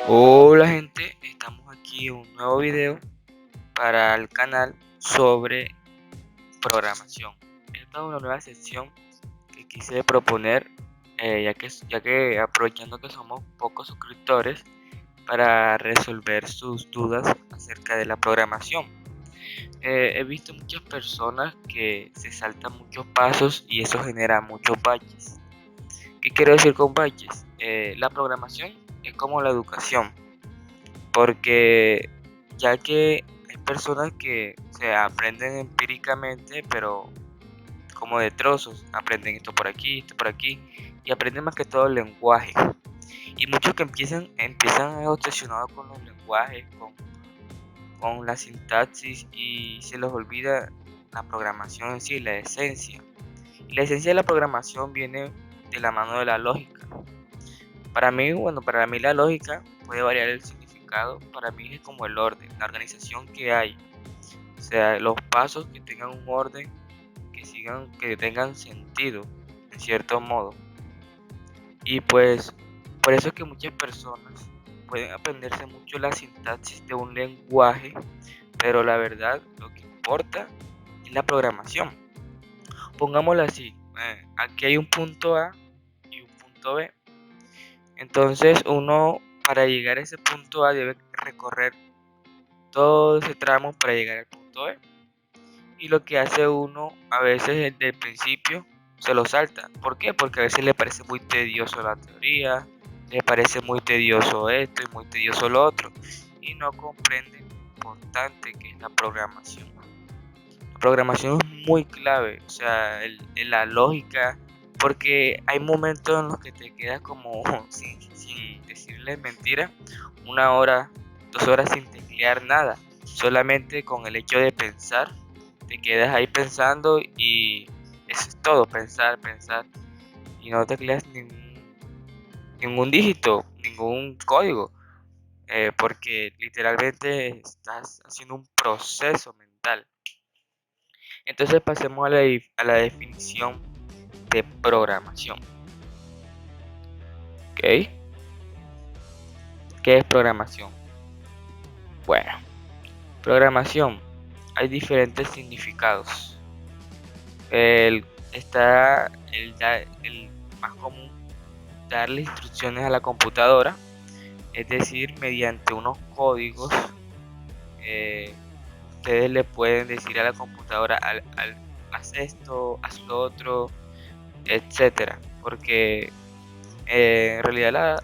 Hola gente, estamos aquí en un nuevo video para el canal sobre programación. Esta es una nueva sección que quise proponer, ya que aprovechando que somos pocos suscriptores, para resolver sus dudas acerca de la programación. He visto muchas personas que se saltan muchos pasos y eso genera muchos baches. ¿Qué quiero decir con baches? La programación es como la educación, porque ya que hay personas que se aprenden empíricamente, pero como de trozos, aprenden esto por aquí, y aprenden más que todo el lenguaje. Y muchos que empiezan obsesionados con los lenguajes, con la sintaxis, y se les olvida la programación en sí, la esencia. Y la esencia de la programación viene de la mano de la lógica. Para mí la lógica puede variar el significado. Para mí es como el orden, la organización que hay. O sea, los pasos que tengan un orden, que tengan sentido, en cierto modo. Y pues, por eso es que muchas personas pueden aprenderse mucho la sintaxis de un lenguaje, pero la verdad, lo que importa es la programación. Pongámoslo así, aquí hay un punto A y un punto B. Entonces uno, para llegar a ese punto A, debe recorrer todo ese tramo para llegar al punto B. Y lo que hace uno a veces desde el principio se lo salta. ¿Por qué? Porque a veces le parece muy tedioso la teoría, le parece muy tedioso esto y muy tedioso lo otro, y no comprende lo importante que es la programación. La programación es muy clave, o sea, la lógica, porque hay momentos en los que te quedas como sin decirles mentira, 1 hora, 2 horas sin teclear nada, solamente con el hecho de pensar, te quedas ahí pensando y eso es todo, pensar, pensar, y no tecleas ningún dígito, ningún código, porque literalmente estás haciendo un proceso mental. Entonces pasemos a la definición de programación. ¿Ok? ¿Qué es programación? Bueno, programación. Hay diferentes significados. Está el más común, darle instrucciones a la computadora, es decir, mediante unos códigos, ustedes le pueden decir a la computadora, haz esto, haz lo otro, etcétera. Porque en realidad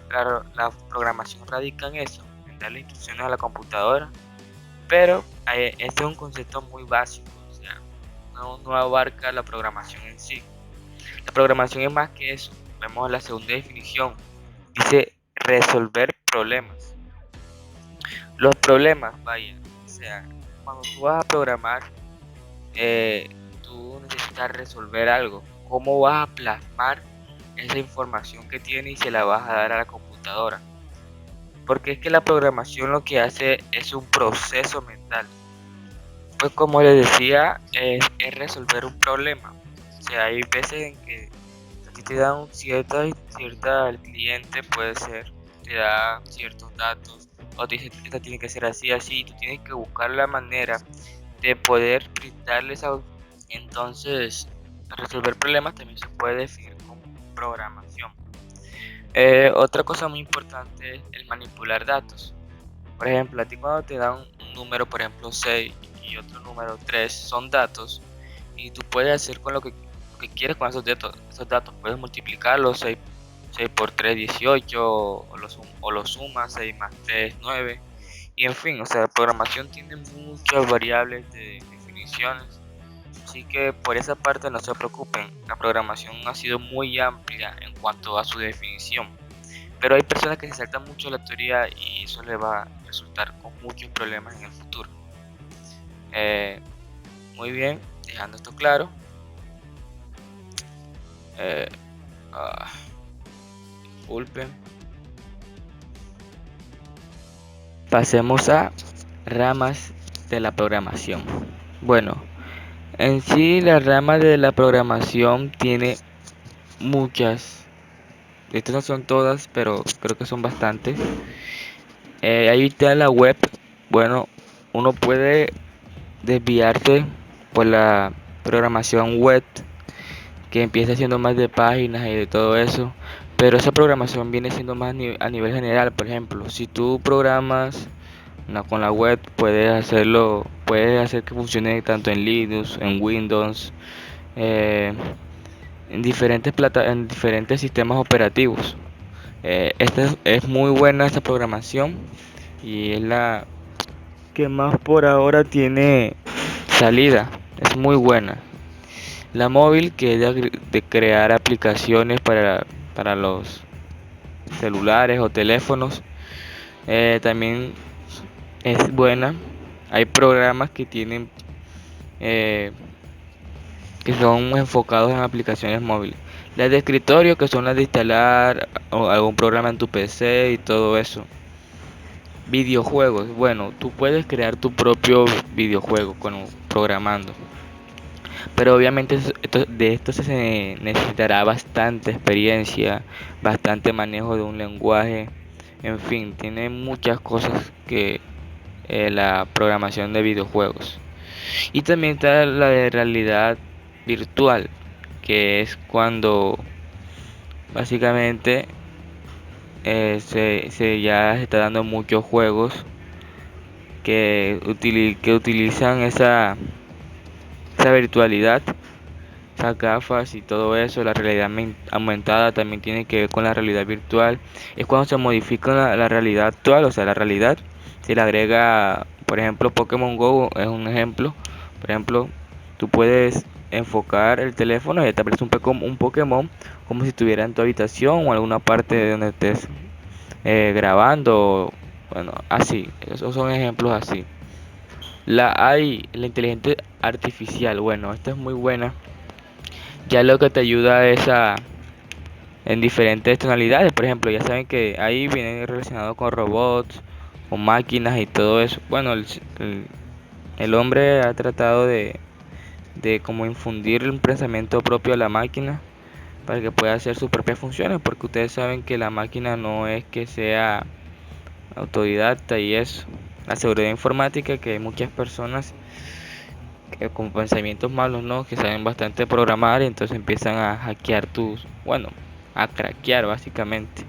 la programación radica en eso, en darle instrucciones a la computadora, pero este es un concepto muy básico, o sea, no abarca la programación en sí. La programación es más que eso. Vemos la segunda definición, dice resolver problemas. Los problemas, vaya, o sea, cuando tú vas a programar, eh, tú necesitas resolver algo. ¿Cómo vas a plasmar esa información que tienes y se la vas a dar a la computadora? Porque es que la programación lo que hace es un proceso mental. Pues como les decía, es resolver un problema. O sea, hay veces en que a ti te dan el cliente puede ser, te da ciertos datos, o te dice, esto tiene que ser así, así, y tú tienes que buscar la manera de poder brindarles a... Entonces, resolver problemas también se puede definir como programación. Otra cosa muy importante es el manipular datos. Por ejemplo, a ti cuando te dan un número, por ejemplo 6 y otro número 3, son datos, y tú puedes hacer con lo que quieres con esos datos. Esos datos puedes multiplicarlos, 6 por 3, 18, o lo sumas, 6 más 3, 9. Y en fin, o sea, la programación tiene muchas variables de definiciones. Así que por esa parte no se preocupen, la programación ha sido muy amplia en cuanto a su definición. Pero hay personas que se saltan mucho la teoría y eso les va a resultar con muchos problemas en el futuro. Eh, Muy bien, dejando esto claro. Eh, ah, Disculpen. Pasemos a ramas de la programación. Bueno, en sí la rama de la programación tiene muchas. Estas no son todas, pero creo que son bastantes. Ahí está la web. Bueno, uno puede desviarse por la programación web, que empieza siendo más de páginas y de todo eso, pero esa programación viene siendo más a nivel general. Por ejemplo, si tú programas con la web, puedes hacer que funcione tanto en Linux, en Windows, eh, en diferentes sistemas operativos. Esta es muy buena esta programación y es la que más por ahora tiene salida. Es muy buena. La móvil, que es de crear aplicaciones para los celulares o teléfonos, también es buena. Hay programas eh, que son enfocados en aplicaciones móviles. Las de escritorio, que son las de instalar algún programa en tu PC y todo eso. Videojuegos, bueno, tú puedes crear tu propio videojuego programando. Pero obviamente de esto se necesitará bastante experiencia, bastante manejo de un lenguaje, en fin, tiene muchas cosas que la programación de videojuegos. Y también está la de realidad virtual, que es cuando básicamente ya se está dando muchos juegos que utilizan esa virtualidad, esas gafas y todo eso. La realidad aumentada también tiene que ver con la realidad virtual. Es cuando se modifica la realidad actual, o sea, la realidad. Se le agrega, por ejemplo, Pokémon Go es un ejemplo. Por ejemplo, tú puedes enfocar el teléfono y te aparece un Pokémon como si estuviera en tu habitación o alguna parte donde estés grabando. Bueno, así, esos son ejemplos así. La inteligencia artificial, bueno, esta es muy buena. Ya lo que te ayuda es en diferentes tonalidades. Por ejemplo, ya saben que ahí viene relacionado con robots, con máquinas y todo eso. Bueno, el hombre ha tratado de como infundir un pensamiento propio a la máquina para que pueda hacer sus propias funciones, porque ustedes saben que la máquina no es que sea autodidacta y eso. La seguridad informática, que hay muchas personas que con pensamientos malos, ¿no? Que saben bastante programar y entonces empiezan a hackear bueno, a craquear básicamente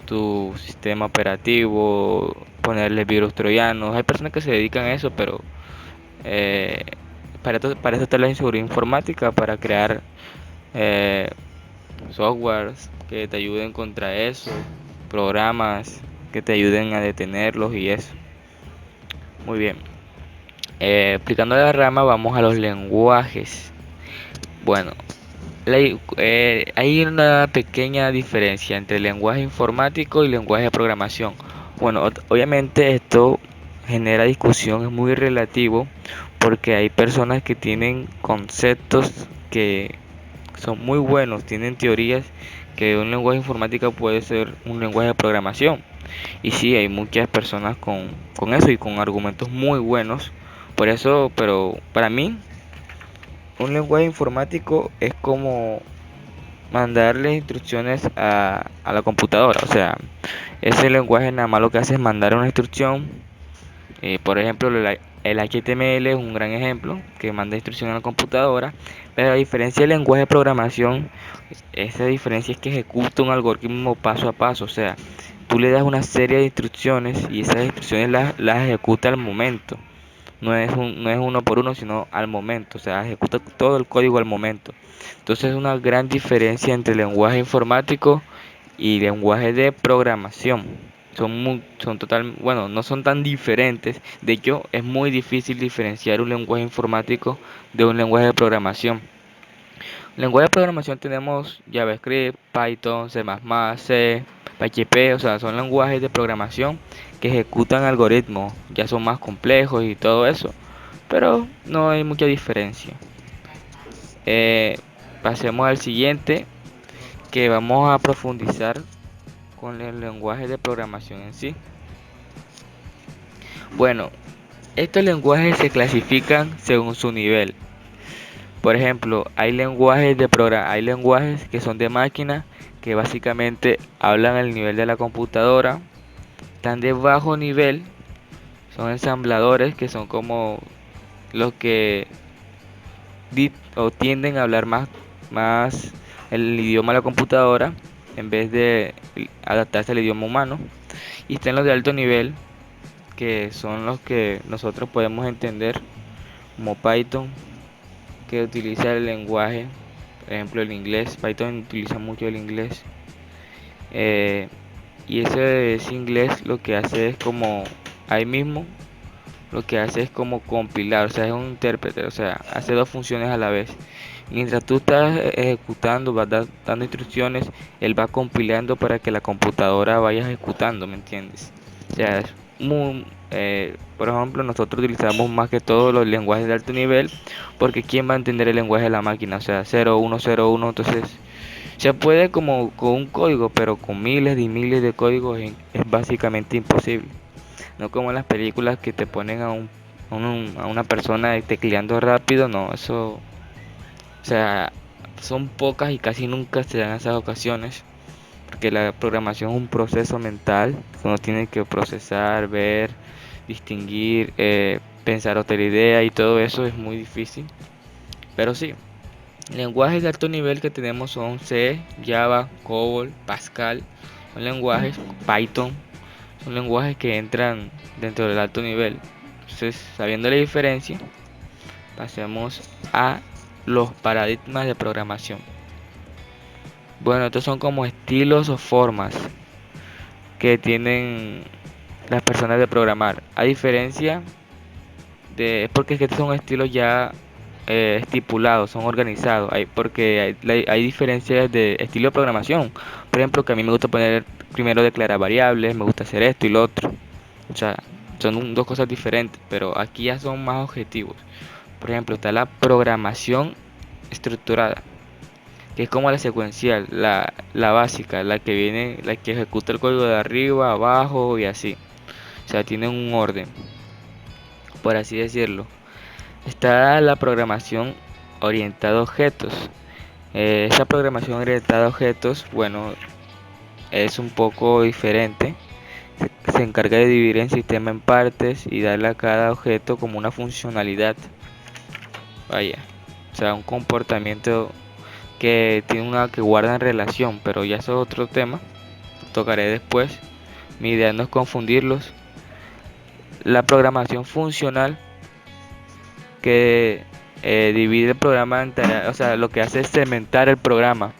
tu sistema operativo, ponerle virus troyanos. Hay personas que se dedican a eso, pero eh, para eso está la inseguridad informática, para crear eh, softwares que te ayuden contra eso, programas que te ayuden a detenerlos y eso. Muy bien. Explicando la rama, vamos a los lenguajes. Bueno, hay una pequeña diferencia entre lenguaje informático y lenguaje de programación. Bueno, obviamente esto genera discusión, es muy relativo, porque hay personas que tienen conceptos que son muy buenos, tienen teorías que un lenguaje informático puede ser un lenguaje de programación. Y sí, hay muchas personas con eso y con argumentos muy buenos. Por eso, pero para mí, un lenguaje informático es como mandarle instrucciones a la computadora. O sea, ese lenguaje nada más lo que hace es mandar una instrucción. Por ejemplo, el HTML es un gran ejemplo que manda instrucción a la computadora. Pero a diferencia del lenguaje de programación, esa diferencia es que ejecuta un algoritmo paso a paso. O sea, tú le das una serie de instrucciones y esas instrucciones las ejecuta al momento. No es uno por uno, sino al momento. O sea, ejecuta todo el código al momento. Entonces es una gran diferencia entre lenguaje informático y lenguaje de programación. Bueno, no son tan diferentes. De hecho, es muy difícil diferenciar un lenguaje informático de un lenguaje de programación. Lenguaje de programación tenemos JavaScript, Python, C++, C, PHP, o sea, son lenguajes de programación que ejecutan algoritmos, ya son más complejos y todo eso, pero no hay mucha diferencia. Pasemos al siguiente, que vamos a profundizar con el lenguaje de programación en sí. Bueno, estos lenguajes se clasifican según su nivel. Por ejemplo, hay lenguajes que son de máquina, que básicamente hablan al nivel de la computadora, están de bajo nivel son ensambladores, que son como los que o tienden a hablar más el idioma de la computadora en vez de adaptarse al idioma humano. Y están los de alto nivel, que son los que nosotros podemos entender, como Python, que utiliza el lenguaje, por ejemplo el inglés. Python utiliza mucho el inglés. Y ese inglés lo que hace es como ahí mismo, lo que hace es como compilar, o sea, es un intérprete, o sea, hace dos funciones a la vez. Mientras tú estás ejecutando, vas dando instrucciones, él va compilando para que la computadora vaya ejecutando, ¿me entiendes? O sea, es por ejemplo, nosotros utilizamos más que todo los lenguajes de alto nivel, porque ¿quién va a entender el lenguaje de la máquina? O sea, 0101, entonces se puede como con un código, pero con miles y miles de códigos es básicamente imposible. No como en las películas que te ponen a una persona tecleando rápido, no, eso, o sea, son pocas y casi nunca se dan esas ocasiones, porque la programación es un proceso mental, uno tiene que procesar, ver, distinguir, pensar otra idea, y todo eso es muy difícil. Pero sí, lenguajes de alto nivel que tenemos son C, Java, COBOL, Pascal, son lenguajes, Python, son lenguajes que entran dentro del alto nivel. Entonces, sabiendo la diferencia, pasemos a los paradigmas de programación. Bueno, estos son como estilos o formas que tienen las personas de programar. A diferencia es porque es que estos son estilos ya estipulados, son organizados. Porque hay diferencias de estilo de programación. Por ejemplo, que a mí me gusta poner primero declarar variables, me gusta hacer esto y lo otro. O sea, son dos cosas diferentes, pero aquí ya son más objetivos. Por ejemplo, está la programación estructurada, que es como la secuencial, la básica, la que viene, la que ejecuta el código de arriba, abajo y así. O sea, tiene un orden, por así decirlo. Está la programación orientada a objetos. Esa programación orientada a objetos, bueno, es un poco diferente. Se encarga de dividir el sistema en partes y darle a cada objeto como una funcionalidad. Vaya, o sea, un comportamiento que guarda en relación, pero ya eso es otro tema. Tocaré después. Mi idea no es confundirlos. La programación funcional, que divide el programa en tareas, o sea, lo que hace es segmentar el programa.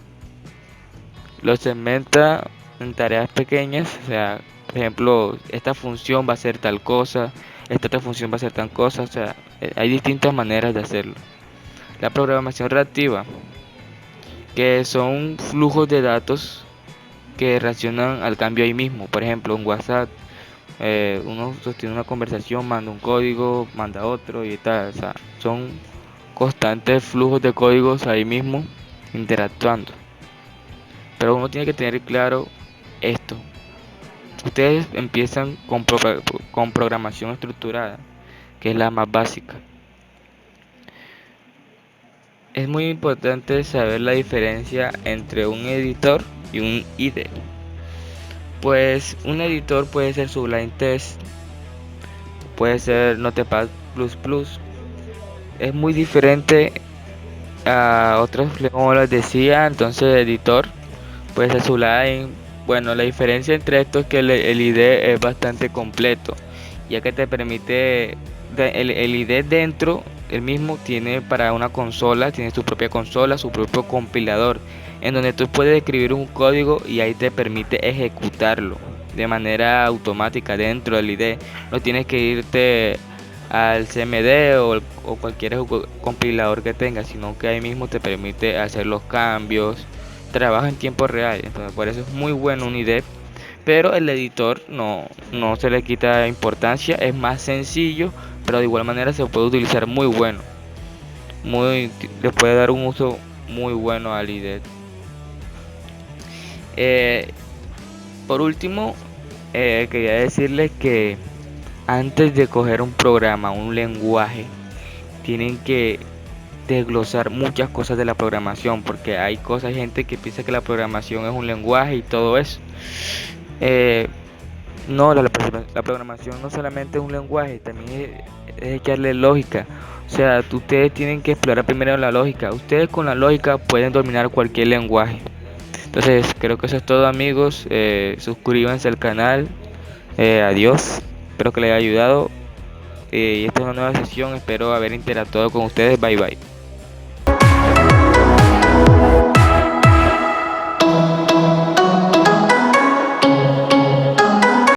Lo segmenta en tareas pequeñas, o sea, por ejemplo, esta función va a ser tal cosa, esta otra función va a ser tal cosa, o sea, hay distintas maneras de hacerlo. La programación reactiva, que son flujos de datos que reaccionan al cambio ahí mismo. Por ejemplo, en WhatsApp, uno sostiene una conversación, manda un código, manda otro y tal. O sea, son constantes flujos de códigos ahí mismo interactuando. Pero uno tiene que tener claro esto. Ustedes empiezan con programación estructurada, que es la más básica. Es muy importante saber la diferencia entre un editor y un IDE. Pues un editor puede ser Sublime Text, puede ser Notepad++. Es muy diferente a otros, como les decía. Entonces editor puede ser Sublime. Bueno, la diferencia entre esto es que el IDE es bastante completo, ya que te permite el IDE dentro, el mismo tiene para una consola, tiene su propia consola, su propio compilador, en donde tú puedes escribir un código y ahí te permite ejecutarlo de manera automática dentro del IDE. No tienes que irte al CMD o cualquier compilador que tengas, sino que ahí mismo te permite hacer los cambios, trabaja en tiempo real. Entonces, por eso es muy bueno un IDE. Pero el editor no se le quita importancia, es más sencillo, pero de igual manera se puede utilizar muy bueno. Le puede dar un uso muy bueno al IDE. Por último, quería decirles que antes de coger un programa, un lenguaje, tienen que desglosar muchas cosas de la programación, porque hay gente que piensa que la programación es un lenguaje y todo eso. No, la programación no solamente es un lenguaje, también es echarle lógica. O sea, ustedes tienen que explorar primero la lógica. Ustedes con la lógica pueden dominar cualquier lenguaje. Entonces, creo que eso es todo, amigos. Suscríbanse al canal. Adiós. Espero que les haya ayudado. Y esta es una nueva sesión. Espero haber interactuado con ustedes. Bye bye.